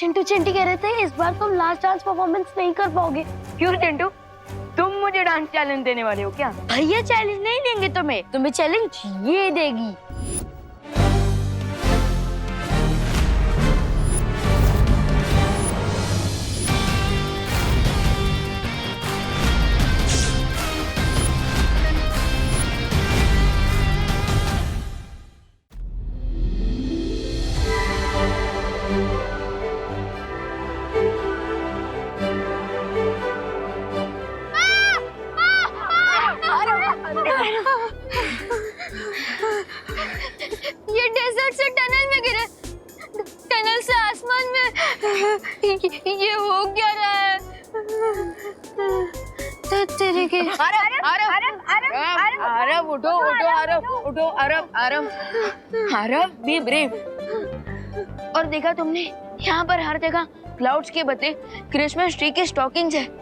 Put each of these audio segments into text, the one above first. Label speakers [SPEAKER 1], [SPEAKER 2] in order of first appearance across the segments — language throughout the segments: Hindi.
[SPEAKER 1] चिंटू चिंटी कह रहे थे इस बार तुम लास्ट डांस परफॉर्मेंस नहीं कर पाओगे।
[SPEAKER 2] क्यों चिंटू, तुम मुझे डांस चैलेंज देने वाले हो क्या?
[SPEAKER 1] भैया चैलेंज नहीं देंगे तुम्हें चैलेंज ये देगी।
[SPEAKER 3] ये डेजर्ट से टनल में गिरे, टनल से आसमान में, ये हो क्या रहा है? तेरे के
[SPEAKER 2] आरव उठो आरव बी ब्रेव। और देखा तुमने, यहाँ पर हर जगह क्लाउड्स के बदले क्रिसमस ट्री के स्टॉकिंग्स है।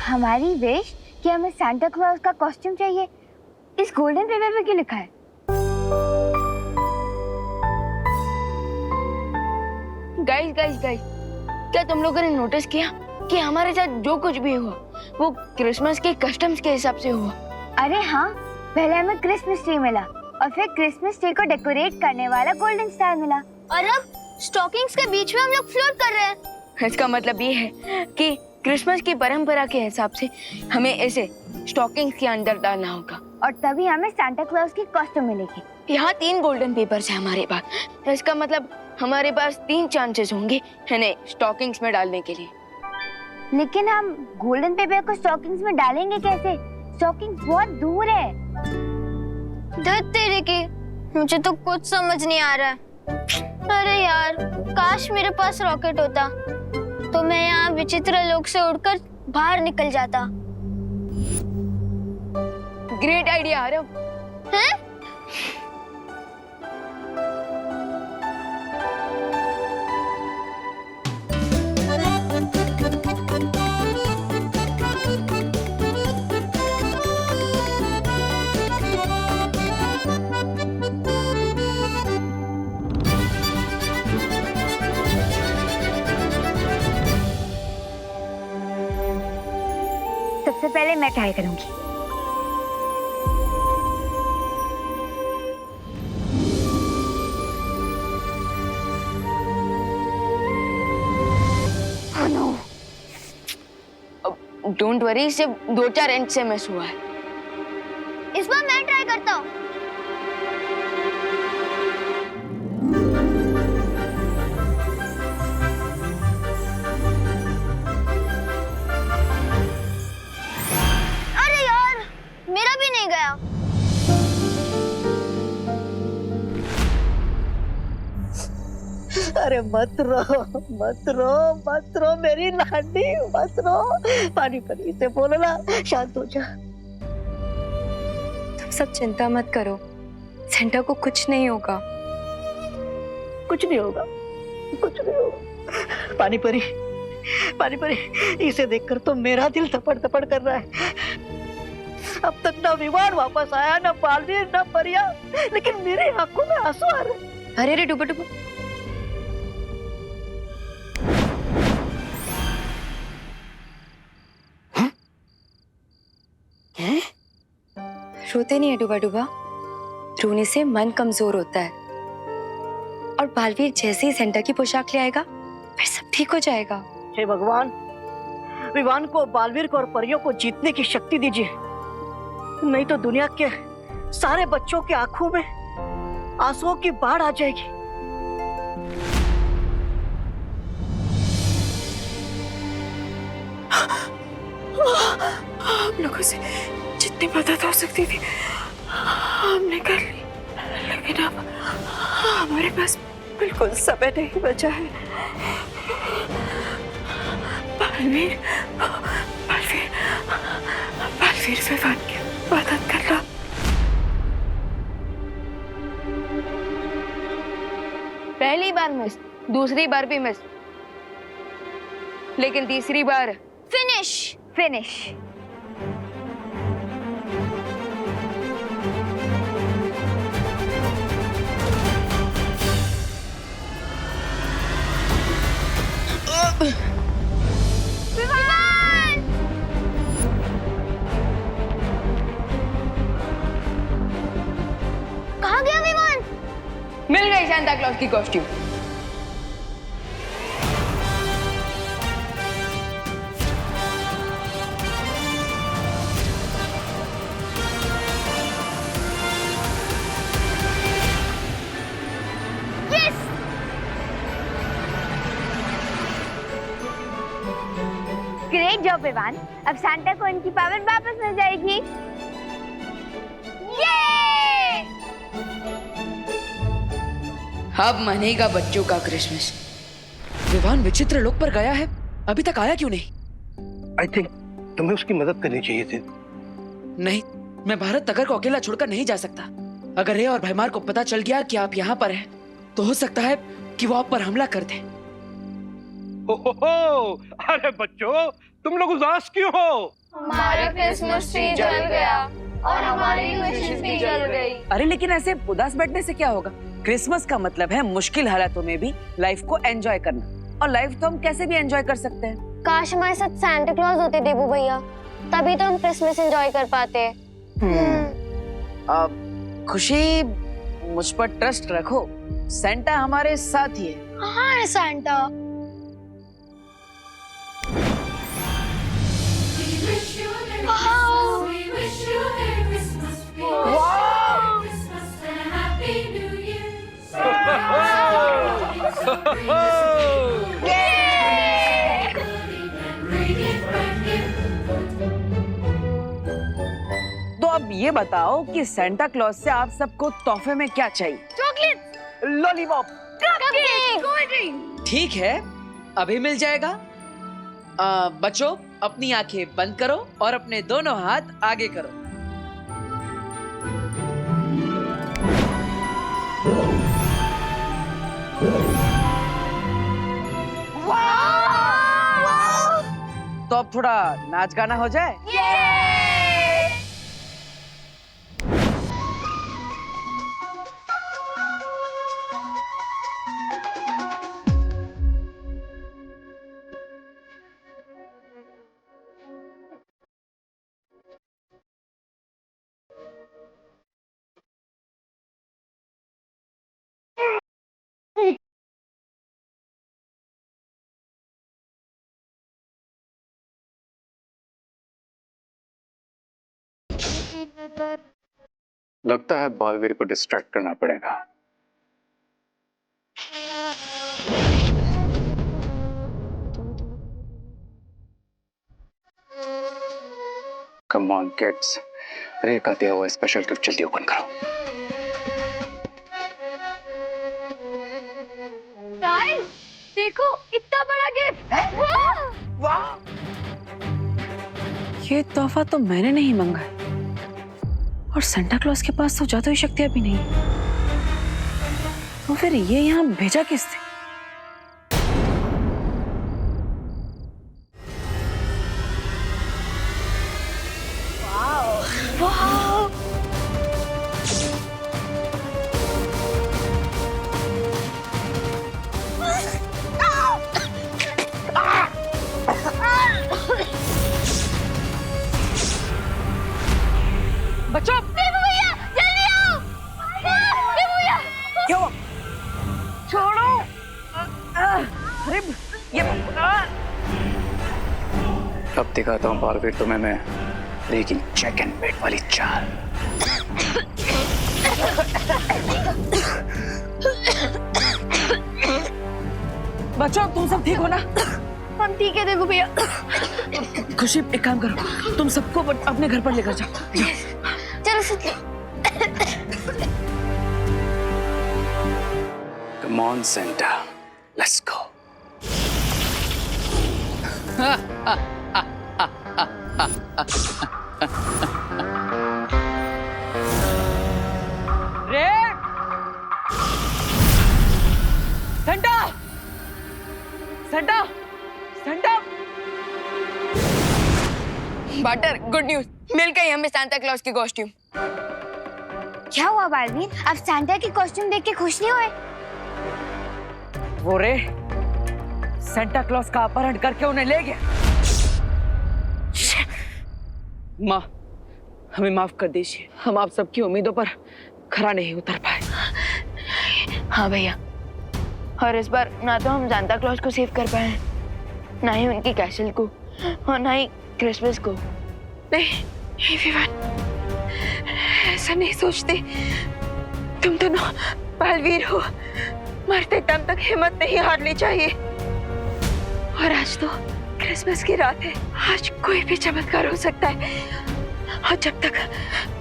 [SPEAKER 3] हमारी विश कि हमें सांता क्लॉज का कॉस्ट्यूम चाहिए, इस गोल्डन पेपर पे क्यों लिखा है?
[SPEAKER 2] गाइस, क्या तुम लोगों ने नोटिस किया कि हमारे साथ जो कुछ भी हुआ वो क्रिसमस के कस्टम्स के हिसाब से हुआ?
[SPEAKER 3] अरे हाँ, पहले हमें क्रिसमस ट्री मिला और फिर क्रिसमस ट्री को डेकोरेट करने वाला गोल्डन स्टार मिला, और अब स्टॉकिंग्स के बीच में हम लोग फ्लोट कर रहे हैं।
[SPEAKER 2] इसका मतलब ये है कि क्रिसमस की परंपरा के हिसाब से हमें इसे स्टॉकिंग्स के अंदर डालना होगा,
[SPEAKER 3] और तभी हमें सांता क्लॉज की कॉस्ट्यूम मिलेगी।
[SPEAKER 2] यहाँ 3 गोल्डन पेपर्स है हमारे पास। इसका मतलब हमारे पास 3 चांसेस होंगे इन्हें स्टॉकिंग्स में डालने के लिए।
[SPEAKER 3] लेकिन हम गोल्डन पेपर को स्टॉकिंग्स में डालेंगे कैसे? स्टॉकिंग्स बहुत दूर है। धत तेरे की, मुझे तो कुछ समझ नहीं आ रहा है। अरे यार, काश मेरे पास रॉकेट होता तो मैं यहाँ विचित्र लोक से उड़कर बाहर निकल जाता।
[SPEAKER 2] Great idea Aarav.
[SPEAKER 3] हैं? सबसे पहले मैं ट्राई करूंगी।
[SPEAKER 2] डोंट वरी, सिर्फ 2-4 इंच से मिस हुआ है।
[SPEAKER 3] इस बार मैं ट्राई करता हूँ। अरे यार, मेरा भी नहीं गया।
[SPEAKER 4] अरे मत रो मेरी लाडी, मत रो। पानी परी से बोलो ना, शांत हो जा।
[SPEAKER 5] तुम सब चिंता मत करो, सेंटा को कुछ नहीं होगा।
[SPEAKER 4] कुछ नहीं होगा। पानी परी, इसे देखकर तो मेरा दिल थपड़ कर रहा है। अब तक ना विमान वापस आया, ना बालवीर, ना परिया, लेकिन मेरे आंखों में आंसू आ रहे।
[SPEAKER 5] अरे डुबा रोते नहीं है डुबा, रोने से मन कमजोर होता है। और बालवीर जैसे ही सेंटा की पोशाक ले आएगा फिर सब ठीक हो जाएगा।
[SPEAKER 4] हे भगवान, विवान को, बालवीर को और परियों को जीतने की शक्ति दीजिए, नहीं तो दुनिया के सारे बच्चों की आंखों में आंसुओं की बाढ़ आ जाएगी।
[SPEAKER 5] हम लोगों से जितनी मदद हो सकती थी हमने कर ली, लेकिन अब हमारे पास
[SPEAKER 6] बिल्कुल समय नहीं बचा है। बालवीर, बालवीर, बालवीर विवान की मदद करना।
[SPEAKER 2] पहली बार मिस, दूसरी बार भी मिस, लेकिन तीसरी बार
[SPEAKER 3] फिनिश फिनिश। कहाँ गया विमान?
[SPEAKER 2] मिल गई सांता क्लॉज की कॉस्ट्यूम।
[SPEAKER 3] Great job Vivaan. अब सांता को इनकी पावर वापस मिल जाएगी। ये!
[SPEAKER 2] अब मनेगा बच्चों का क्रिसमस।
[SPEAKER 7] विवान विचित्र लोक पर गया है, अभी तक आया क्यों नहीं?
[SPEAKER 8] आई थिंक तुम्हें उसकी मदद करनी चाहिए थी।
[SPEAKER 7] नहीं, मैं भारत नगर को अकेला छोड़कर नहीं जा सकता। अगर रे और भैमार को पता चल गया कि आप यहाँ पर हैं, तो हो सकता है कि वो आप पर हमला कर दें।
[SPEAKER 8] हो, अरे बच्चों, तुम लोग उदास क्यों हो?
[SPEAKER 2] हमारा क्रिसमस ट्री जल गया और हमारी विशेस भी जल गई।
[SPEAKER 6] अरे लेकिन ऐसे उदास बैठने से क्या होगा? क्रिसमस का मतलब है मुश्किल हालातों में भी लाइफ को एंजॉय करना, और लाइफ तो हम कैसे भी एंजॉय कर सकते हैं।
[SPEAKER 3] काश हमारे साथ सांता क्लॉज होते देबू भैया, तभी तो हम क्रिसमस एंजॉय कर पाते।
[SPEAKER 6] अब खुशी, मुझ पर ट्रस्ट रखो, सेंटा हमारे साथ ही है।
[SPEAKER 3] कहाँ है सांता?
[SPEAKER 6] तो अब ये बताओ कि सेंटा क्लॉज से आप सबको तोहफे में क्या चाहिए?
[SPEAKER 3] Chocolate,
[SPEAKER 6] lollipop.
[SPEAKER 3] Cupcake, cold drink.
[SPEAKER 7] ठीक है, अभी मिल जाएगा। बच्चों, अपनी आंखें बंद करो और अपने दोनों हाथ आगे करो।
[SPEAKER 6] तो अब थोड़ा नाच गाना हो जाए।
[SPEAKER 9] लगता है बालवीर को डिस्ट्रैक्ट करना पड़ेगा। कम ऑन किड्स, रे का दिया हुआ स्पेशल गिफ्ट जल्दी ओपन करो।
[SPEAKER 3] देखो इतना बड़ा गिफ्ट।
[SPEAKER 6] वाह! ये तोहफा तो मैंने नहीं मांगा है, और सेंटा क्लॉज के पास तो जादुई शक्तियां भी नहीं, तो फिर ये यहाँ भेजा किसने?
[SPEAKER 7] बच्चों,
[SPEAKER 3] भैया जल्दी आओ। भैया
[SPEAKER 6] क्यों? छोड़ो! अरे ये
[SPEAKER 9] अब दिखाता हूँ बालवीर तुम्हें मैं रे की चेक एंड बेट वाली चाल।
[SPEAKER 6] बच्चों, तुम सब ठीक हो ना?
[SPEAKER 3] हम ठीक है देखो भैया।
[SPEAKER 6] खुशी, एक काम करो, तुम सबको अपने घर पर लेकर जाओ।
[SPEAKER 3] चलो
[SPEAKER 9] Come Come on, Santa. Let's go.
[SPEAKER 6] Santa Santa Santa
[SPEAKER 2] butter, good news, मिल गई हमें सांता क्लॉज की कॉस्ट्यूम।
[SPEAKER 3] क्या हुआ बालवीर, आप सांता की कॉस्ट्यूम देख के खुश नहीं हुए?
[SPEAKER 6] वो रे सेंटा क्लॉज का अपहरण करके उन्हें ले गया। माँ, हमें माफ कर दीजिए, हम आप सबकी उम्मीदों पर खरा नहीं उतर पाए।
[SPEAKER 2] हाँ भैया, और इस बार ना तो हम सांता क्लॉज को सेव कर पाए, ना ही उनकी कैसल को, और ना ही क्रिसमस को।
[SPEAKER 5] नहीं विवान, ऐसा नहीं सोचते। तुम दोनों बालवीर हो, मरते दम तक हिम्मत नहीं हारनी चाहिए। और आज तो क्रिसमस की रात है, आज कोई भी चमत्कार हो सकता है। और जब तक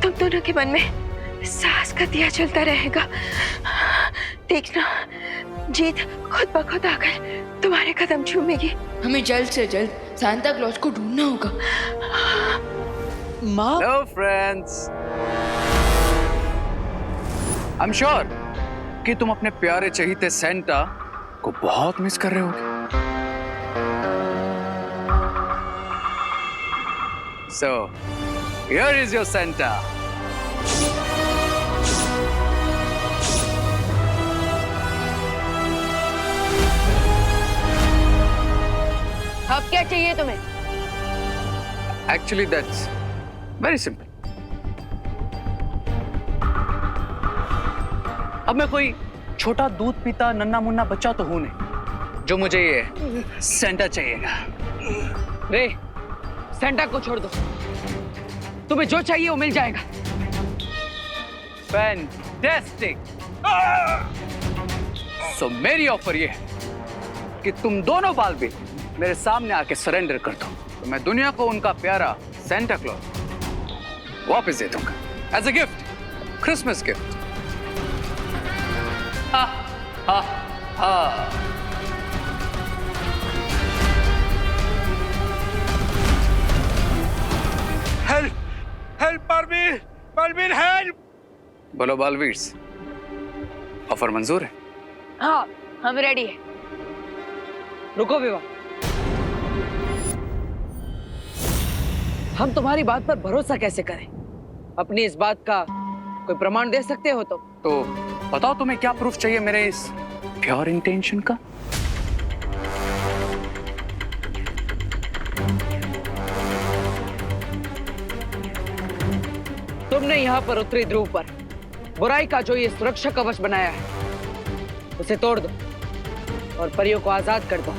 [SPEAKER 5] तुम दोनों के मन में साहस का दिया चलता रहेगा, देखना जीत खुद ब खुद आकर तुम्हारे कदम चूमेगी।
[SPEAKER 2] हमें जल्द से जल्द सांता क्लॉज को ढूंढना होगा।
[SPEAKER 7] माँ,
[SPEAKER 9] Hello, friends. I'm sure कि तुम अपने प्यारे चहीते सेंटा को बहुत मिस कर रहे होगे। So, here is your Santa.
[SPEAKER 2] अब क्या चाहिए तुम्हें?
[SPEAKER 9] Actually, that's very simple. अब मैं कोई छोटा दूध पीता नन्ना मुन्ना बच्चा तो हूं नहीं जो मुझे ये सेंटा चाहिएगा।
[SPEAKER 6] रे सेंटा को छोड़ दो, तुम्हें जो चाहिए वो मिल जाएगा।
[SPEAKER 9] फैंटास्टिक। सो मेरी ऑफर ये है कि तुम दोनों बालवीर मेरे सामने आके सरेंडर कर दो, तो मैं दुनिया को उनका प्यारा सेंटा क्लॉज वापस दे दूंगा as a gift, Christmas gift. हा हा हा।
[SPEAKER 8] Help help Balveer, Balveer help.
[SPEAKER 9] बोलो बालवीर्स, ऑफर मंजूर है?
[SPEAKER 2] हाँ, हम रेडी है।
[SPEAKER 6] रुको विवाह, हम तुम्हारी बात पर भरोसा कैसे करें? अपनी इस बात का कोई प्रमाण दे सकते हो? तो
[SPEAKER 9] बताओ तुम्हें क्या प्रूफ चाहिए मेरे इस प्योर इंटेंशन का?
[SPEAKER 6] तुमने यहाँ पर उत्तरी ध्रुव पर बुराई का जो ये सुरक्षा कवच बनाया है, उसे तोड़ दो और परियों को आजाद कर दो।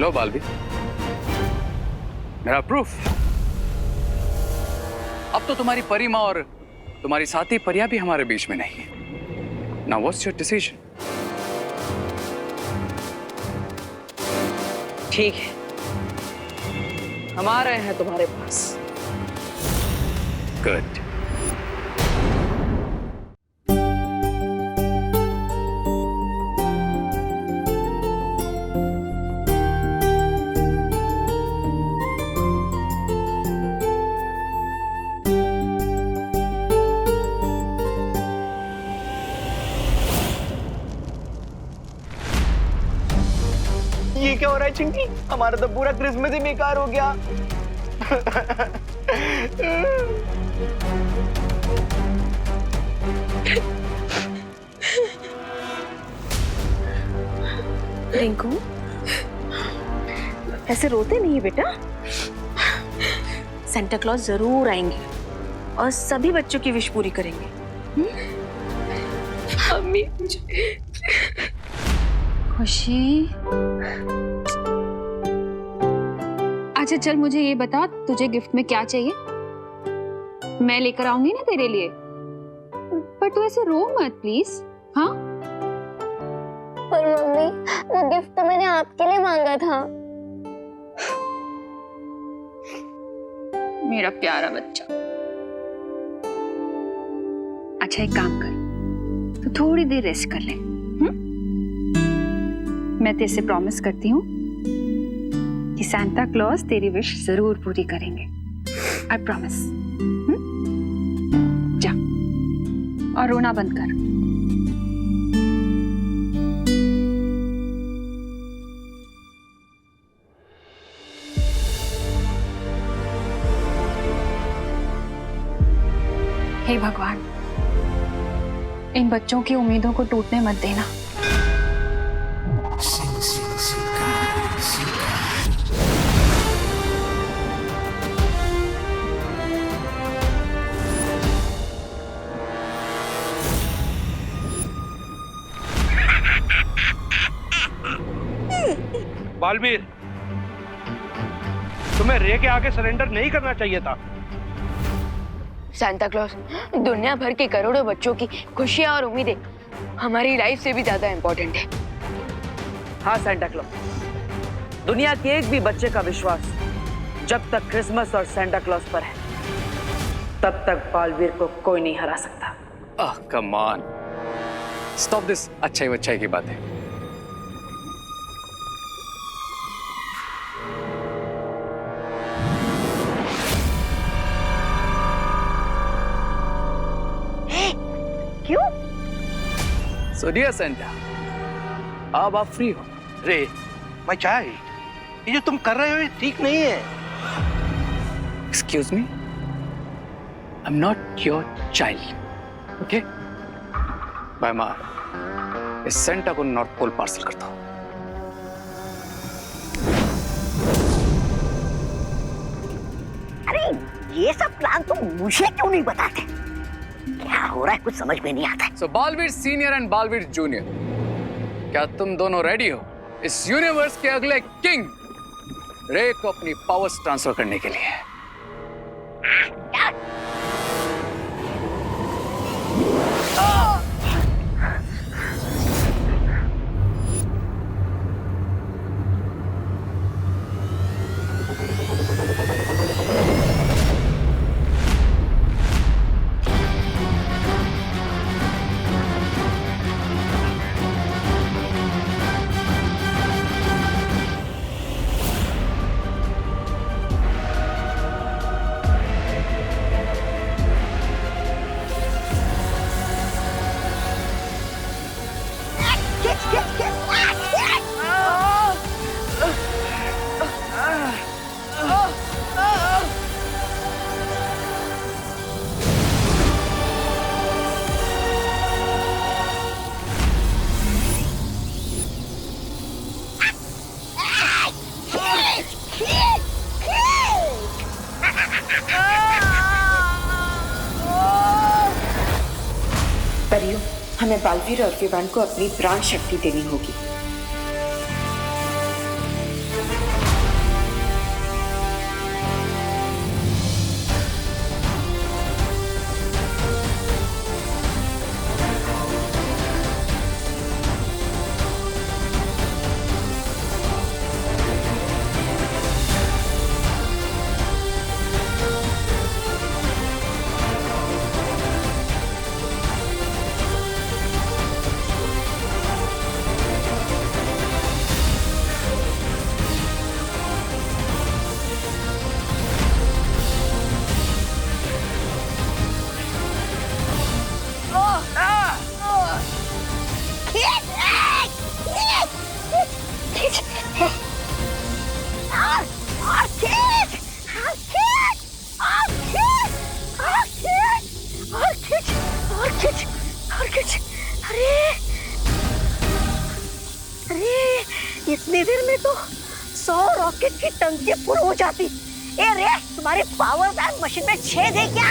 [SPEAKER 9] लो बालवीर, मेरा प्रूफ। अब तो तुम्हारी परी माँ और तुम्हारी साथी परिया भी हमारे बीच में नहीं है। Now what's your decision?
[SPEAKER 6] ठीक है, हम आ रहे हैं तुम्हारे पास।
[SPEAKER 9] गुड।
[SPEAKER 10] ये क्या हो रहा है चिंकी? हमारा तो पूरा क्रिसमस ही बेकार हो गया।
[SPEAKER 5] रिंकू, ऐसे रोते नहीं बेटा। सेंटा क्लॉज जरूर आएंगे और सभी बच्चों की विश पूरी करेंगे। मम्मी, खुशी, अच्छा चल मुझे ये बता, तुझे गिफ्ट में क्या चाहिए? मैं लेकर आऊंगी ना तेरे लिए। पर तू ऐसे रो मत प्लीज। हाँ
[SPEAKER 3] पर मम्मी, वो गिफ्ट तो मैंने आपके लिए मांगा था।
[SPEAKER 5] मेरा प्यारा बच्चा। अच्छा एक काम कर, तू थोड़ी देर रेस्ट कर ले। मैं तेरे से प्रॉमिस करती हूँ कि सांता क्लॉज तेरी विश जरूर पूरी करेंगे। I promise. जा और रोना बंद कर। हे भगवान, इन बच्चों की उम्मीदों को टूटने मत देना।
[SPEAKER 8] बालवीर, तुम्हें रे के आगे सरेंडर नहीं करना चाहिए था।
[SPEAKER 2] सांता क्लॉज, दुनिया भर के करोड़ों बच्चों की खुशियां और उम्मीदें हमारी लाइफ से भी ज्यादा इंपॉर्टेंट है।
[SPEAKER 6] हाँ सांता क्लॉज, दुनिया के एक भी बच्चे का विश्वास जब तक क्रिसमस और सांता क्लॉज पर है तब तक बालवीर को कोई नहीं हरा सकता।
[SPEAKER 9] कम ऑन, स्टॉप दिस अच्छाई की बातें।
[SPEAKER 4] क्यों?
[SPEAKER 9] So dear Santa, अब आप फ्री हो।
[SPEAKER 8] रे, मैं चाहे ये जो तुम कर रहे हो ये ठीक नहीं है।
[SPEAKER 9] Excuse me, I'm not your child, okay? भाई इस सेंटा को नॉर्थ पोल पार्सल करता हूँ।
[SPEAKER 4] अरे ये सब प्लान तुम मुझे क्यों नहीं बताते? क्या हो रहा है कुछ समझ में नहीं आता।
[SPEAKER 9] So Baalveer senior and Baalveer junior, क्या तुम दोनों रेडी हो इस यूनिवर्स के अगले किंग रे को अपनी पावर्स ट्रांसफर करने के लिए?
[SPEAKER 5] परियों, हमें बालवीर और विवान को अपनी प्राण शक्ति देनी होगी।
[SPEAKER 4] इतनी देर में तो 100 रॉकेट की टंकी फुल हो जाती। ए रे, तुम्हारे पावर बैंक मशीन में छेद है क्या?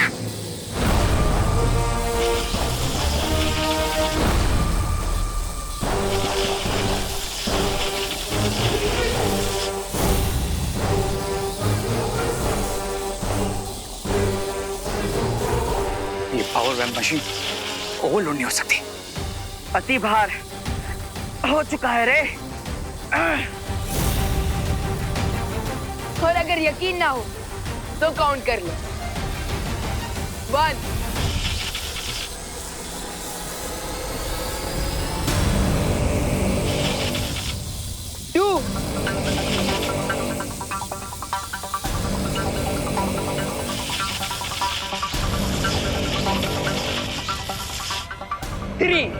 [SPEAKER 9] ओवरवेल्म मशीन ओवरलोड नहीं हो सकती।
[SPEAKER 6] अति भार हो चुका है रे।
[SPEAKER 2] और अगर यकीन ना हो तो काउंट कर लो। 1 2 3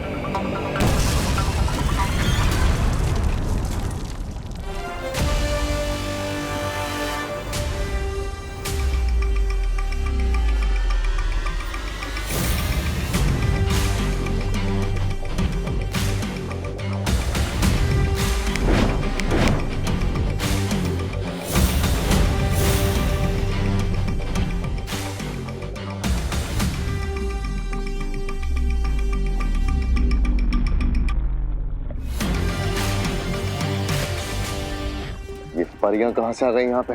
[SPEAKER 10] ये परियां कहाँ से आ गई यहाँ पे?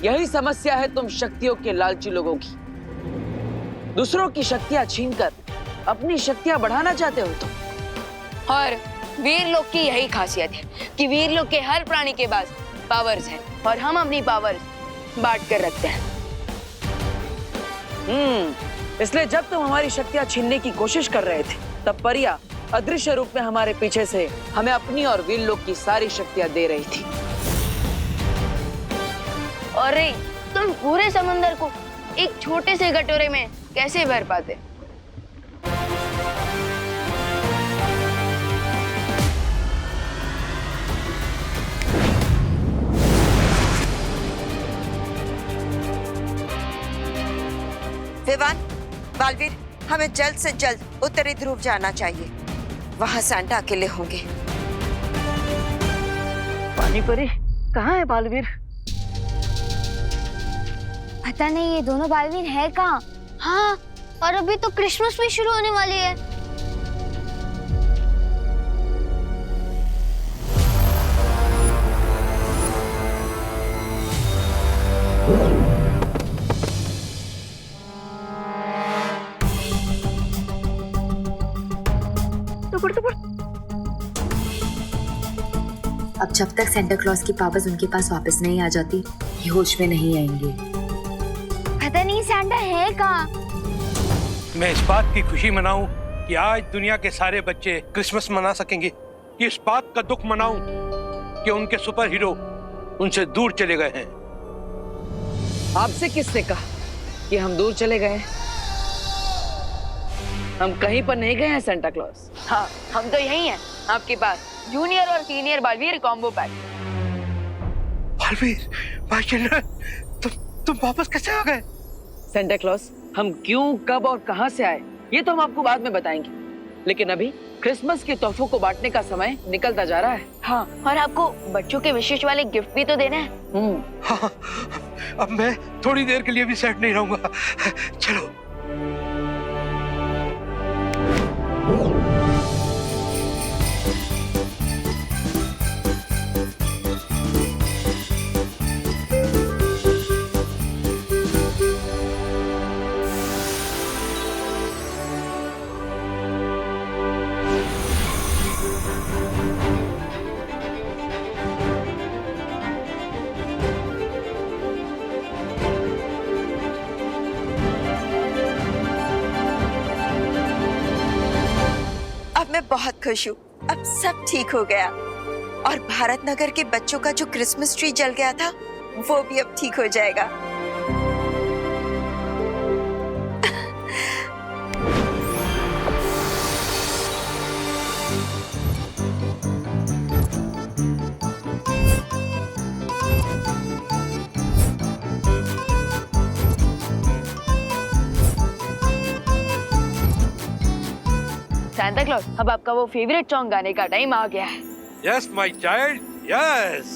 [SPEAKER 6] यही समस्या है तुम शक्तियों के लालची लोगों की। दूसरों की शक्तियां छीनकर अपनी शक्तियां बढ़ाना चाहते हो तुम।
[SPEAKER 2] और वीर लोग की यही खासियत है कि वीर लोग के हर प्राणी के पास पावर्स हैं और हम अपनी पावर्स बांट कर रखते हैं।
[SPEAKER 6] इसलिए जब तुम हमारी शक्तियां छीनने की कोशिश कर रहे थे तब परिया अदृश्य रूप में हमारे पीछे से हमें अपनी और वीर लोग की सारी शक्तियां दे रही थी।
[SPEAKER 2] अरे तुम पूरे समंदर को एक छोटे से कटोरे में कैसे भर पाते?
[SPEAKER 5] विवान, बालवीर, हमें जल्द से जल्द उत्तरी ध्रुव जाना चाहिए। वहां सैंटा अकेले होंगे।
[SPEAKER 4] पानी परी कहाँ है बालवीर?
[SPEAKER 3] पता नहीं ये दोनों बालवीर है कहाँ। हाँ, और अभी तो क्रिसमस भी शुरू होने वाली है।
[SPEAKER 11] अब जब तक सेंटा क्लॉज की पावर्स उनके पास वापस नहीं आ जाती, ये होश में नहीं आएंगे।
[SPEAKER 3] पता नहीं सैंटा है कहाँ।
[SPEAKER 8] मैं इस बात की खुशी मनाऊं कि आज दुनिया के सारे बच्चे क्रिसमस मना सकेंगे। इस बात का दुख मनाऊं कि उनके सुपर हीरो उनसे दूर चले गए हैं।
[SPEAKER 6] आपसे किसने कहा कि हम दूर चले गए? हम कहीं पर नहीं गए हैं सेंटा क्लॉज।
[SPEAKER 2] हाँ, हम तो यही हैं आपके पास, जूनियर और senior Baalveer combo pack.
[SPEAKER 8] Baalveer, भाई चिल्ड्रन, तुम वापस कैसे आ गए?
[SPEAKER 6] सेंटा क्लॉज, हम क्यों, कब और कहां से आए ये तो हम आपको बाद में बताएंगे, लेकिन अभी क्रिसमस के तोहफों को बांटने का समय निकलता जा रहा है।
[SPEAKER 2] हाँ, और आपको बच्चों के विशेष वाले गिफ्ट भी तो देना है।
[SPEAKER 8] हाँ, अब मैं थोड़ी देर के लिए भी सेट नहीं रहूंगा। चलो।
[SPEAKER 5] मैं बहुत खुश हूँ, अब सब ठीक हो गया। और भारत नगर के बच्चों का जो क्रिसमस ट्री जल गया था वो भी अब ठीक हो जाएगा।
[SPEAKER 2] सैंटा क्लॉज, अब आपका वो फेवरेट सॉन्ग गाने का टाइम आ गया है।
[SPEAKER 8] Yes, my child. Yes.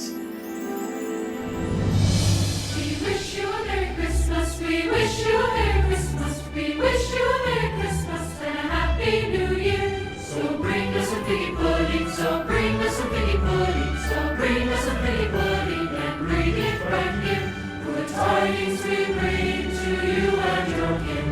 [SPEAKER 12] We wish you a Merry Christmas. We wish you a Merry Christmas. We wish you a Merry Christmas and a Happy New Year. So bring us some piggy pudding. So bring us some piggy pudding. So bring us some piggy pudding and bring it right here. For the tidings we bring to you and your kin.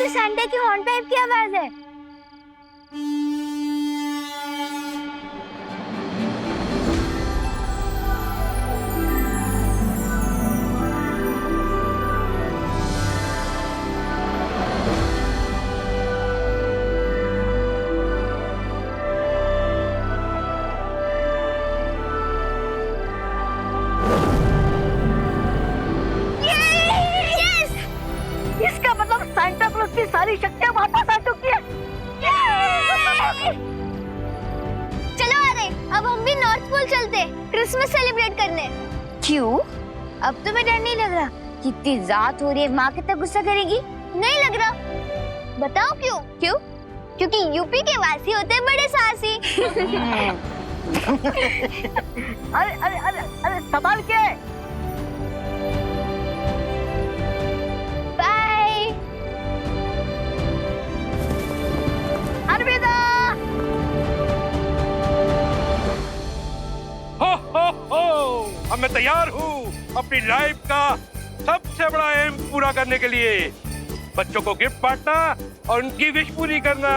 [SPEAKER 3] तो सैंटा की हॉर्न पाइप की आवाज है।
[SPEAKER 4] इसका मतलब सांता क्लॉज की सारी शक्तियां वापस आ चुकी है।
[SPEAKER 3] चलो आ रहे, अब हम भी नॉर्थ पोल चलते क्रिसमस सेलिब्रेट करने। क्यों? अब तुम्हें डर नहीं लग रहा? कितनी रात हो रही है, माँ कितना गुस्सा करेगी? नहीं लग रहा? बताओ क्यों? क्यों? क्योंकि यूपी के वासी होते हैं बड़े साहसी।
[SPEAKER 4] अरे अरे अरे अरे संभाल के।
[SPEAKER 3] बाय।
[SPEAKER 4] अलविदा।
[SPEAKER 8] अब मैं तैयार हूँ अपनी लाइफ का सबसे बड़ा एम पूरा करने के लिए, बच्चों को गिफ्ट बांटना और उनकी विश पूरी करना।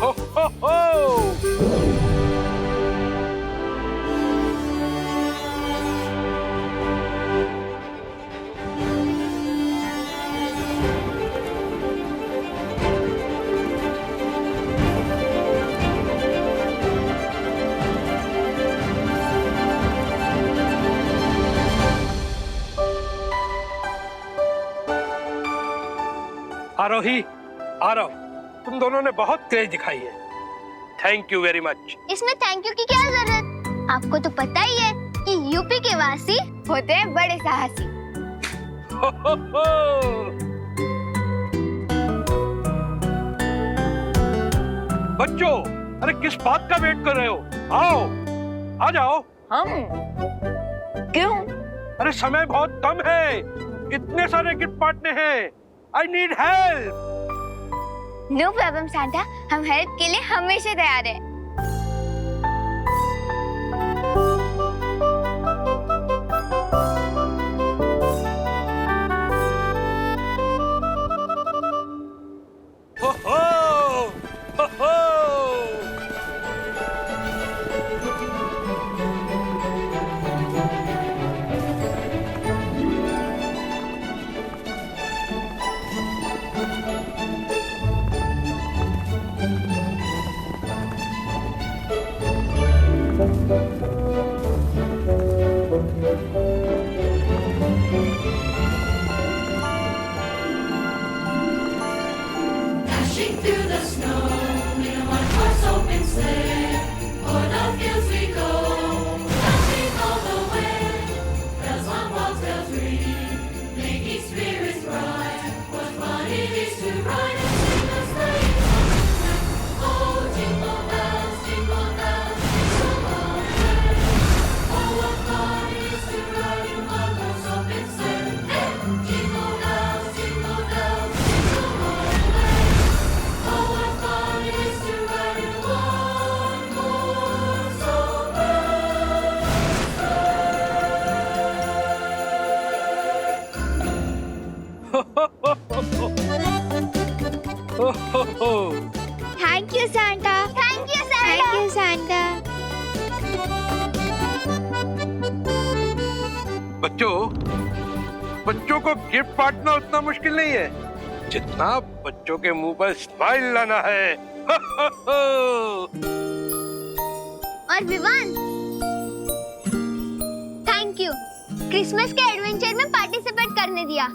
[SPEAKER 8] हो हो हो। आरोही, आरव, तुम दोनों ने बहुत क्रेज दिखाई है। Thank you very much.
[SPEAKER 3] इसमें थैंक यू की क्या जरूरत? आपको तो पता ही है कि यूपी के वासी होते हैं बड़े साहसी।
[SPEAKER 8] हो हो हो। बच्चों, अरे किस बात का वेट कर रहे हो? आओ, आ जाओ।
[SPEAKER 2] हम क्यों?
[SPEAKER 8] अरे समय बहुत कम है, इतने सारे गिफ्ट बांटने हैं। I need help.
[SPEAKER 3] No problem Santa, हम हेल्प के लिए हमेशा तैयार हैं।
[SPEAKER 8] हो हो, हो हो।
[SPEAKER 12] Dashing through the snow in a one-horse open sleigh, o'er the fields we go, dancing all the way. Bells on walls, bells ring, making spirits bright. What fun it is to ride and sing a sleighing song! Oh, jingle bells, jingle all the way. Oh, what fun it is to ride in one horse open sleigh. Hey! Jingle bells, jingle bells, jingle all the way. Oh, what fun it is to ride in one horse
[SPEAKER 8] हो हो हो।
[SPEAKER 3] Thank you Santa. Thank you Santa. Thank you Santa.
[SPEAKER 8] बच्चों को गिफ्ट बांटना उतना मुश्किल नहीं है जितना बच्चों के मुंह पर स्माइल लाना है। हो हो हो।
[SPEAKER 3] और विवान, थैंक यू क्रिसमस के एडवेंचर में पार्टिसिपेट करने दिया।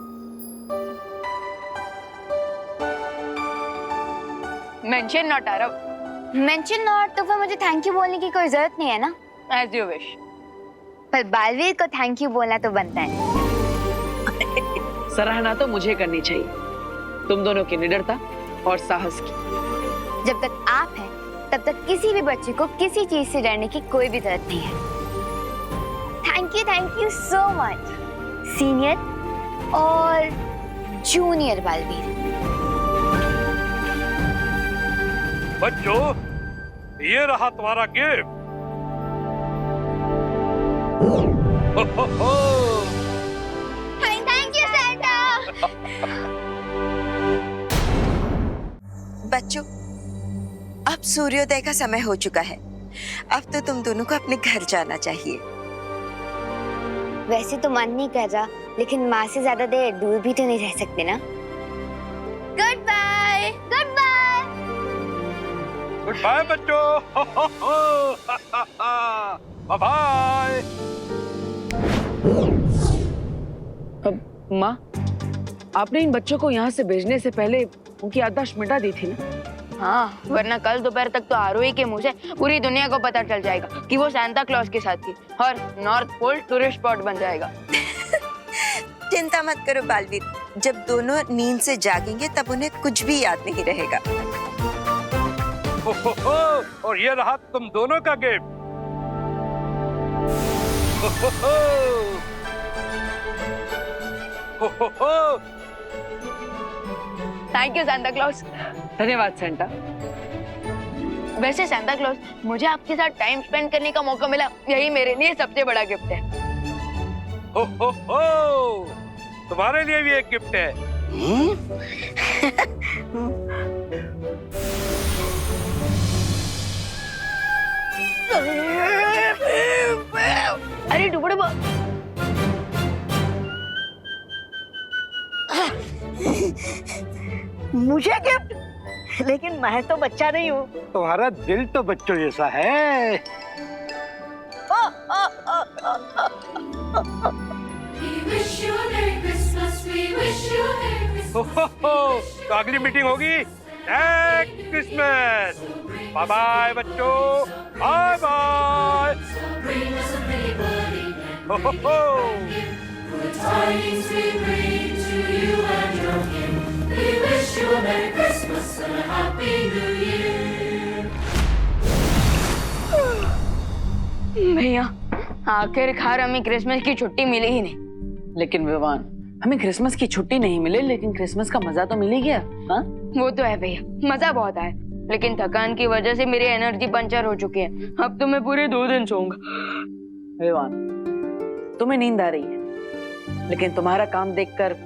[SPEAKER 2] Mention not Aarav.
[SPEAKER 3] Mention not तो फिर मुझे थैंक यू बोलने की कोई जरूरत नहीं है ना।
[SPEAKER 2] As you wish.
[SPEAKER 3] पर बालवीर को थैंक यू बोलना तो बनता है।
[SPEAKER 7] सराहना तो मुझे करनी चाहिए तुम दोनों की निडरता और साहस की।
[SPEAKER 3] जब तक आप हैं तब तक किसी भी बच्चे को किसी चीज से डरने की कोई भी जरूरत नहीं है। Thank you so much senior और जूनियर बालवीर।
[SPEAKER 8] बच्चों, ये रहा तुम्हारा गिफ्ट।
[SPEAKER 3] Thank you Santa.
[SPEAKER 5] सूर्योदय का समय हो चुका है। अब तो तुम दोनों को अपने घर जाना चाहिए।
[SPEAKER 3] वैसे तो मन नहीं कर रहा, लेकिन माँ से ज्यादा देर दूर भी तो नहीं रह सकते ना। Goodbye. Goodbye.
[SPEAKER 8] Goodbye बच्चों। Bye bye.
[SPEAKER 7] अब माँ, आपने इन बच्चों को यहाँ से भेजने से पहले उनकी याददाश्त मिटा दी थी ना?
[SPEAKER 2] हाँ, वरना कल दोपहर तक तो आरोही के मुंह से पूरी दुनिया को पता चल जाएगा कि वो सांता क्लॉज के साथ थी और नॉर्थ पोल टूरिस्ट स्पॉट बन जाएगा।
[SPEAKER 5] चिंता मत करो बालवीर, जब दोनों नींद से जागेंगे तब उन्हें कुछ भी याद नहीं रहेगा।
[SPEAKER 8] और ये रहा तुम दोनों का gift.
[SPEAKER 2] Thank you Santa clause.
[SPEAKER 7] धन्यवाद सेंटा।
[SPEAKER 2] वैसे सांता क्लॉज, मुझे आपके साथ टाइम स्पेंड करने का मौका मिला, यही मेरे लिए सबसे बड़ा गिफ्ट है।
[SPEAKER 8] तुम्हारे लिए भी एक गिफ्ट है।
[SPEAKER 2] अरे डुबड़ुबा,
[SPEAKER 4] मुझे गिफ्ट? लेकिन मैं तो बच्चा नहीं हूँ।
[SPEAKER 8] तुम्हारा दिल तो बच्चों जैसा है।
[SPEAKER 12] We wish you a Merry Christmas. We wish you a Merry Christmas.
[SPEAKER 8] तो अगली मीटिंग होगी नेक्स्ट क्रिसमस। बाय बाय बच्चों, bye bye.
[SPEAKER 12] Bring us a pretty pudding. Good tidings we bring to you and your kin. We wish you a Merry Christmas and a Happy New Year.
[SPEAKER 2] भैया, आखिरकार हमें क्रिसमस की छुट्टी मिली ही नहीं।
[SPEAKER 7] लेकिन विवान, हमें क्रिसमस की छुट्टी नहीं मिले, लेकिन क्रिसमस का मजा तो मिल ही गया। हाँ?
[SPEAKER 2] वो तो है भैया, मजा बहुत आया, लेकिन थकान की वजह से मेरी एनर्जी पंचर हो चुकी है। अब तो मैं पूरे 2 दिन सोऊंगा।
[SPEAKER 7] विवान, तुम्हें नींद आ रही है, लेकिन तुम्हारा काम देखकर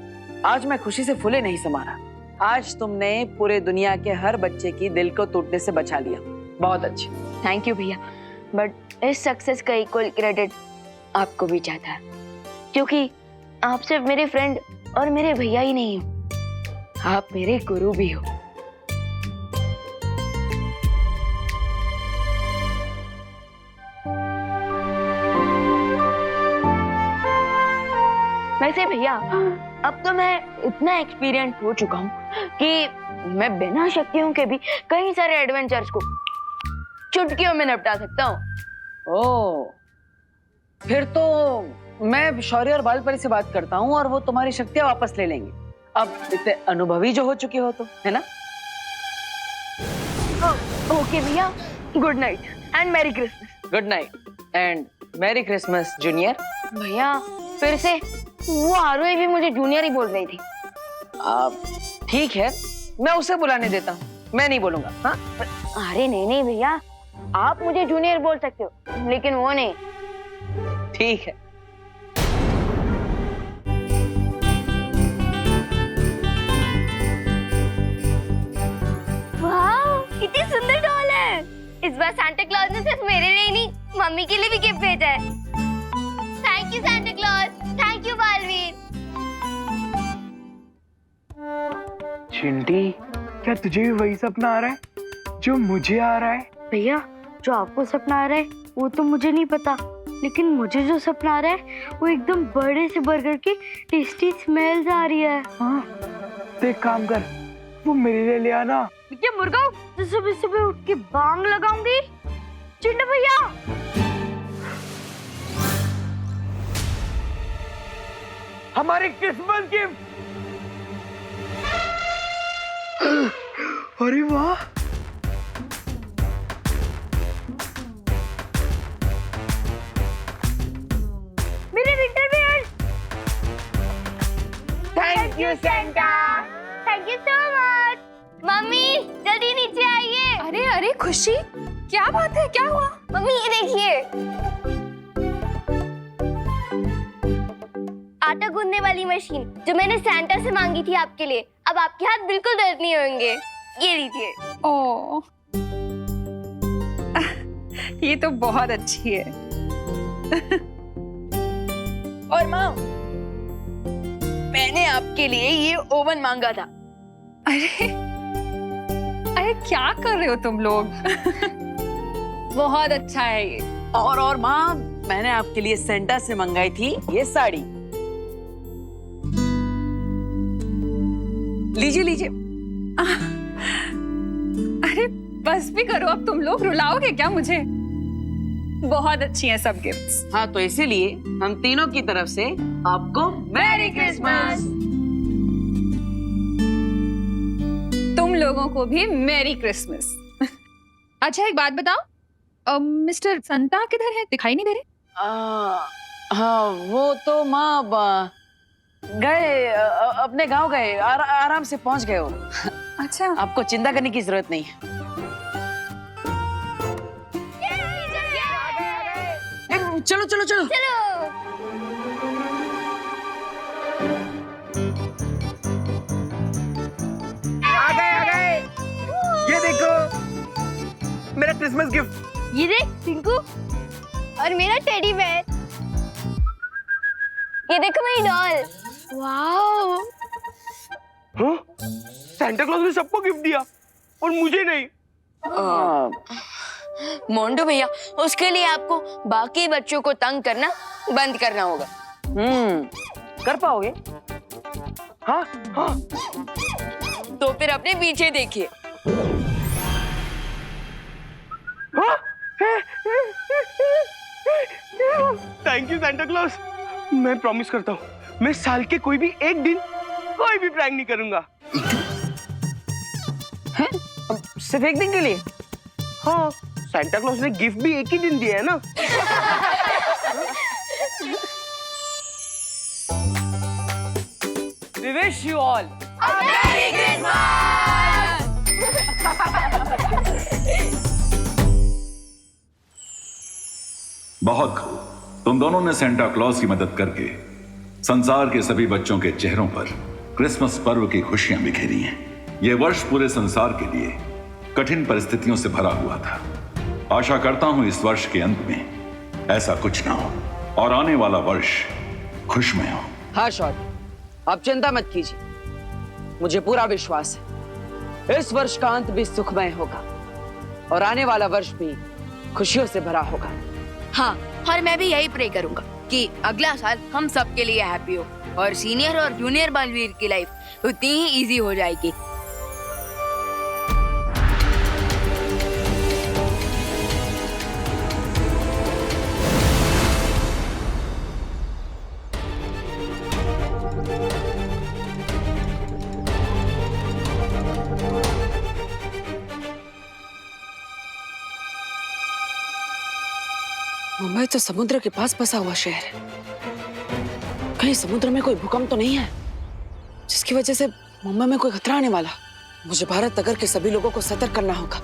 [SPEAKER 7] आज मैं खुशी से फूले नहीं समा रहा। आज तुमने पूरे दुनिया के हर बच्चे की दिल को टूटने से बचा लिया। बहुत अच्छे।
[SPEAKER 2] थैंक यू भैया, बट इस सक्सेस का इक्वल क्रेडिट आपको भी चाहता है, क्योंकि आप सिर्फ मेरे फ्रेंड और मेरे भैया ही नहीं हो, आप मेरे गुरु भी हो। वैसे भैया, अब तो मैं इतना एक्सपीरियंस हो चुका हूँ कि मैं बिना शक्तियों के भी कई सारे एडवेंचर्स को चुटकियों में निपटा सकता हूँ।
[SPEAKER 7] ओह, फिर तो मैं शौर्य और बालपरी से बात करता हूँ और वो तुम्हारी शक्तियाँ वापस ले लेंगे। अब इतने अनुभवी जो हो चुके हो तो, है ना?
[SPEAKER 2] ओके भैया, good night and merry Christmas.
[SPEAKER 7] Good night and merry Christmas junior.
[SPEAKER 2] भैया, फिर से वो आरोही भी मुझे जूनियर ही बोल रही थी।
[SPEAKER 7] ठीक है, मैं उसे बुलाने देता हूँ, मैं नहीं बोलूंगा। हाँ?
[SPEAKER 2] अरे नहीं नहीं भैया, आप मुझे जूनियर बोल सकते हो, लेकिन वो नहीं।
[SPEAKER 7] ठीक है।
[SPEAKER 3] वाह, कितनी सुंदर डॉल है। इस बार सांता क्लॉज ने सिर्फ मेरे लिए नहीं, मम्मी के लिए भी गिफ्ट भेजा है। Thank you Santa Claus, thank you Baalveer.
[SPEAKER 10] Chinti, क्या तुझे भी वही सपना आ रहा है जो मुझे आ रहा है?
[SPEAKER 1] भैया, जो आपको सपना आ रहा है वो तो मुझे नहीं पता, लेकिन मुझे जो सपना आ रहा है वो एकदम बड़े से बर्गर की टेस्टी स्मेल्स आ रही है।
[SPEAKER 10] हाँ, तो एक काम कर, वो मेरे लिए ले आना।
[SPEAKER 1] क्या मुर्गा, तो सुबह सुबह उठ के बांग लगाऊंगी। चिंटू भैया,
[SPEAKER 10] हमारी क्रिसमस गिफ्ट। अरे वाह,
[SPEAKER 3] मेरे winter wears.
[SPEAKER 7] Thank you Santa.
[SPEAKER 3] Thank you so much. Mummy, जल्दी नीचे आइए।
[SPEAKER 5] अरे अरे खुशी, क्या बात है, क्या हुआ?
[SPEAKER 3] मम्मी, ये देखिए, आटा गूंदने वाली मशीन जो मैंने सैंटा से मांगी थी आपके लिए। अब आपके हाथ बिल्कुल दर्द नहीं होंगे। ये लीजिए।
[SPEAKER 5] ओह, ये तो बहुत अच्छी है।
[SPEAKER 2] और माँ, मैंने आपके लिए ये ओवन मांगा था।
[SPEAKER 5] अरे अरे क्या कर रहे हो तुम लोग? बहुत अच्छा है ये।
[SPEAKER 7] और माँ, मैंने आपके लिए सेंटा से मंगाई थी ये साड़ी। लीजिए लीजिए।
[SPEAKER 5] अरे बस भी करो, अब तुम लोग रुलाओगे क्या मुझे? बहुत अच्छी हैं सब गिफ्ट्स।
[SPEAKER 7] हाँ, तो इसीलिए हम तीनों की तरफ से आपको मैरी क्रिसमस।
[SPEAKER 5] तुम लोगों को भी मैरी क्रिसमस। अच्छा एक बात बताओ, मिस्टर संता किधर है? दिखाई नहीं दे रहे।
[SPEAKER 7] हाँ, वो तो माँ गए, अपने गांव गए, आराम से पहुंच गए वो।
[SPEAKER 5] अच्छा,
[SPEAKER 7] आपको चिंता करने की जरूरत नहीं है। चलो चलो चलो।
[SPEAKER 10] आ गए। ये देखो मेरा क्रिसमस गिफ्ट।
[SPEAKER 3] ये देख टिंकू, और मेरा टेडी बेयर। ये देखो मेरी डॉल। वाओ,
[SPEAKER 10] हाँ? सांता क्लॉज ने सबको गिफ्ट दिया और मुझे नहीं।
[SPEAKER 2] मोंडू भैया, उसके लिए आपको बाकी बच्चों को तंग करना बंद करना होगा।
[SPEAKER 7] कर पाओगे?
[SPEAKER 10] हाँ हाँ।
[SPEAKER 2] तो फिर अपने पीछे देखिए।
[SPEAKER 10] Thank you Santa clause. मैं प्रॉमिस करता हूँ, मैं साल के कोई भी एक दिन कोई भी प्रैंक नहीं करूंगा।
[SPEAKER 7] सिर्फ एक दिन के लिए?
[SPEAKER 10] हाँ, सांता क्लॉज ने गिफ्ट भी एक ही दिन दिया है ना।
[SPEAKER 7] We wish you all
[SPEAKER 2] a Merry Christmas!
[SPEAKER 13] बहुत खूब। तुम दोनों ने सेंटा क्लॉज की मदद करके संसार के सभी बच्चों के चेहरों पर क्रिसमस पर्व की खुशियां बिखेरी हैं। यह वर्ष पूरे संसार के लिए कठिन परिस्थितियों से भरा हुआ था। आशा करता हूं इस वर्ष के अंत में ऐसा कुछ ना हो और आने वाला वर्ष खुशमय हो।
[SPEAKER 7] हाँ शॉट, आप चिंता मत कीजिए, मुझे पूरा विश्वास है इस वर्ष का अंत भी सुखमय होगा और आने वाला वर्ष भी खुशियों से भरा होगा।
[SPEAKER 2] हाँ, और मैं भी यही प्रे करूंगा कि अगला साल हम सबके लिए हैप्पी हो और सीनियर और जूनियर बालवीर की लाइफ उतनी ही इजी हो जाएगी।
[SPEAKER 7] मुंबई तो समुद्र के पास बसा हुआ शहर है। कहीं समुद्र में कोई भूकंप तो नहीं है जिसकी वजह से मुंबई में कोई खतरा आने वाला? मुझे भारत नगर के सभी लोगों को सतर्क करना होगा।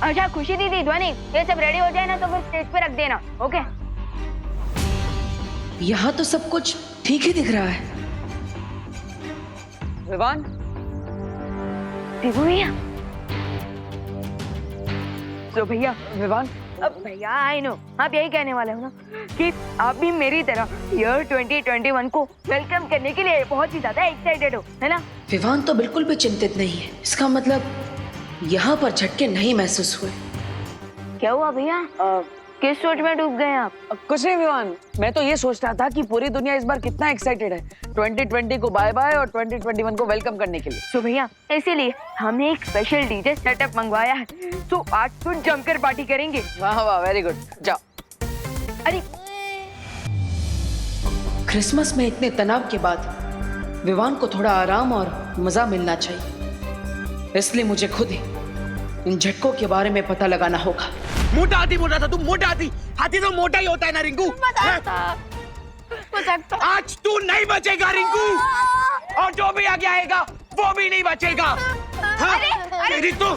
[SPEAKER 2] अच्छा खुशी दीदी, ध्वनि, ये सब रेडी हो जाए ना तो फिर स्टेज पे रख देना, ओके?
[SPEAKER 7] यहाँ तो सब कुछ ठीक ही दिख रहा है। विवान,
[SPEAKER 2] देखो भैया। तो भैया,
[SPEAKER 7] विवान,
[SPEAKER 2] अब भैया आई नो आप यही कहने वाले हो ना कि आप भी मेरी तरह ईयर 2021 को वेलकम करने के लिए बहुत ही ज्यादा एक्साइटेड हो, है ना?
[SPEAKER 11] विवान तो बिल्कुल भी चिंतित नहीं है। इसका मतलब यहाँ पर झटके नहीं महसूस हुए।
[SPEAKER 2] क्या हुआ भैया? किस सोच में डूब गए आप?
[SPEAKER 7] कुछ नहीं विवान, मैं तो ये सोच रहा था कि पूरी दुनिया इस बार कितना एक्साइटेड है 2020 को बाय बाय और 2021 को वेलकम करने के लिए।
[SPEAKER 2] तो भैया इसीलिए हमने एक स्पेशल डीजे सेटअप मंगवाया है, तो आज तो जमकर पार्टी करेंगे।
[SPEAKER 7] वाह वाह, वेरी गुड, जाओ।
[SPEAKER 2] अरे
[SPEAKER 11] क्रिसमस में इतने तनाव के बाद विवान को थोड़ा आराम और मजा मिलना चाहिए, इसलिए मुझे खुद ही इन झटकों के बारे में पता लगाना होगा।
[SPEAKER 10] मोटा था तू, मोटा हाथी तो मोटा ही होता है ना रिंकू। आज तू नहीं बचेगा रिंकू, और जो भी आगे आएगा वो भी नहीं बचेगा। हाँ? तेरी तो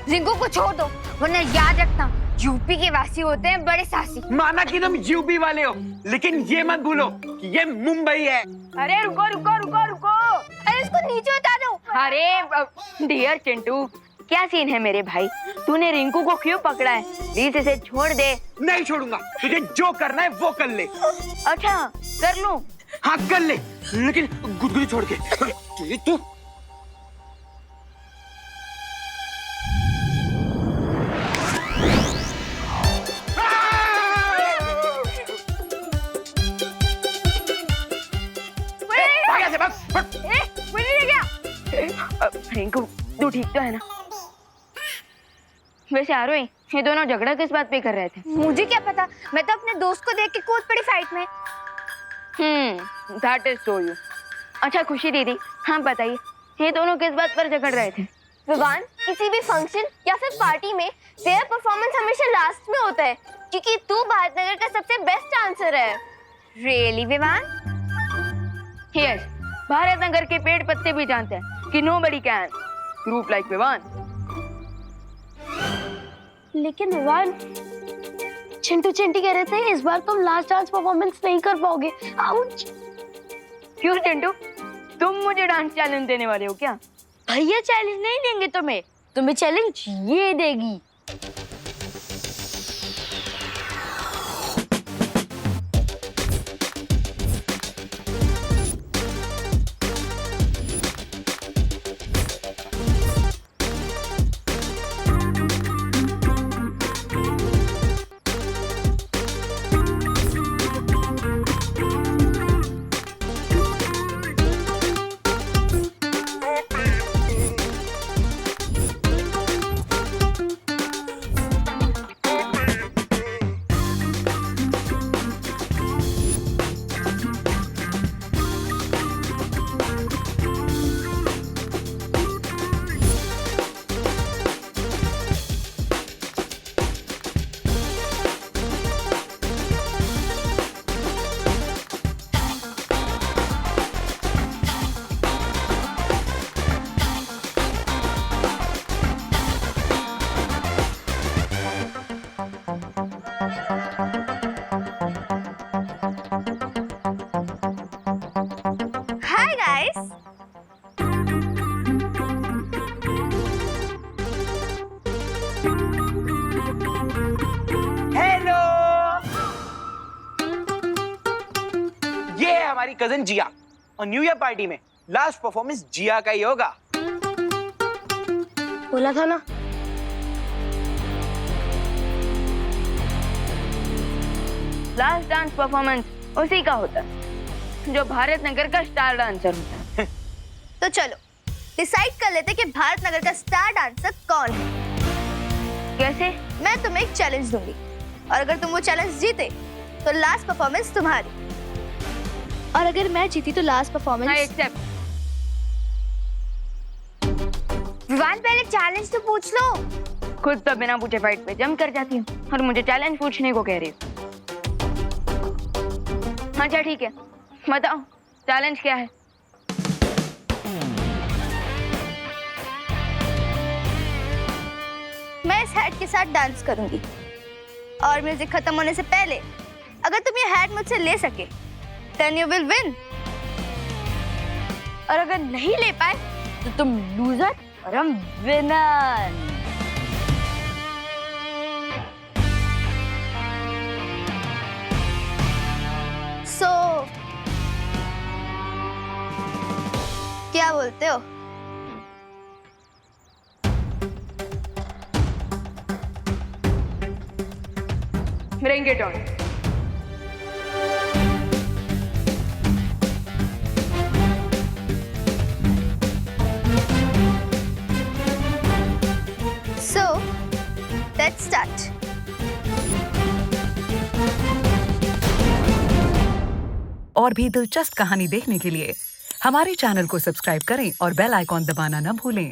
[SPEAKER 3] रिंकू को छोड़ दो, वरना याद रखना यूपी के वासी होते हैं बड़े साहसी।
[SPEAKER 10] माना कि तुम यूपी वाले हो, लेकिन ये मत भूलो कि ये मुंबई है।
[SPEAKER 2] अरे रुको रुको रुको रुको,
[SPEAKER 3] अरे इसको नीचे उतार दो।
[SPEAKER 2] अरे डियर चिंटू, क्या सीन है मेरे भाई? तूने रिंकू को क्यों पकड़ा है? प्लीज इसे छोड़ दे।
[SPEAKER 10] नहीं छोड़ूंगा, तुझे जो करना है वो कर ले।
[SPEAKER 2] अच्छा कर लूं?
[SPEAKER 10] हाँ कर ले, लेकिन गुदगुदी छोड़ के। तू
[SPEAKER 2] रिंकू तू ठीक तो है ना? वैसे आरोही, ये दोनों झगड़ा किस बात पे कर रहे थे?
[SPEAKER 3] मुझे क्या पता, मैं तो अपने दोस्त को देख के कूद पड़ी फाइट में।
[SPEAKER 2] That is so you. अच्छा खुशी दीदी, हाँ बताइए, ये दोनों किस बात पर झगड़ रहे थे?
[SPEAKER 3] विवान, किसी भी फंक्शन या फिर पार्टी में तेरा परफॉर्मेंस हमेशा लास्ट में होता है, क्योंकि तू भारतनगर का सबसे बेस्ट डांसर है। रियली विवान?
[SPEAKER 2] यस, भारतनगर के पेड़ पत्ते भी जानते हैं कि nobody can group like Vivaan.
[SPEAKER 1] लेकिन विवान, चिंटू चिंटी कह रहे थे इस बार तुम लास्ट डांस परफॉर्मेंस नहीं कर पाओगे। आउच!
[SPEAKER 2] क्यों चिंटू, तुम मुझे डांस चैलेंज देने वाले हो क्या?
[SPEAKER 1] भैया चैलेंज नहीं देंगे तुम्हें चैलेंज ये देगी।
[SPEAKER 3] हाय गाइस,
[SPEAKER 10] हेलो, ये है हमारी कजन जिया, और न्यू ईयर पार्टी में लास्ट परफॉर्मेंस जिया का ही होगा।
[SPEAKER 1] बोला था ना।
[SPEAKER 2] लास्ट डांस परफॉर्मेंस उसी का होता है जो भारतनगर का स्टार डांसर होता है।
[SPEAKER 3] तो चलो डिसाइड कर लेते कि भारतनगर का स्टार डांसर कौन है।
[SPEAKER 2] कैसे?
[SPEAKER 3] मैं तुम्हें एक चैलेंज दूंगी, और अगर तुम वो चैलेंज जीते तो लास्ट परफॉर्मेंस तुम्हारी, और अगर मैं जीती तो last performance.
[SPEAKER 2] I accept।
[SPEAKER 3] Vivaan, पहले चैलेंज तो पूछ लो।
[SPEAKER 2] खुद तो बिना पूछे फाइट पे जम कर जाती हूँ, और मुझे चैलेंज पूछने को कह रही हो। अच्छा ठीक है, बताओ चैलेंज क्या है?
[SPEAKER 3] मैं इस हैट के साथ डांस करूंगी, और म्यूजिक खत्म होने से पहले अगर तुम ये हैट मुझसे ले सके then you will win,
[SPEAKER 1] और अगर नहीं ले पाए तो तुम लूजर और हम विनर।
[SPEAKER 3] so क्या बोलते हो?
[SPEAKER 2] Bring it on।
[SPEAKER 3] So let's start।
[SPEAKER 14] और भी दिलचस्प कहानी देखने के लिए हमारे चैनल को सब्सक्राइब करें और बेल आइकॉन दबाना न भूलें।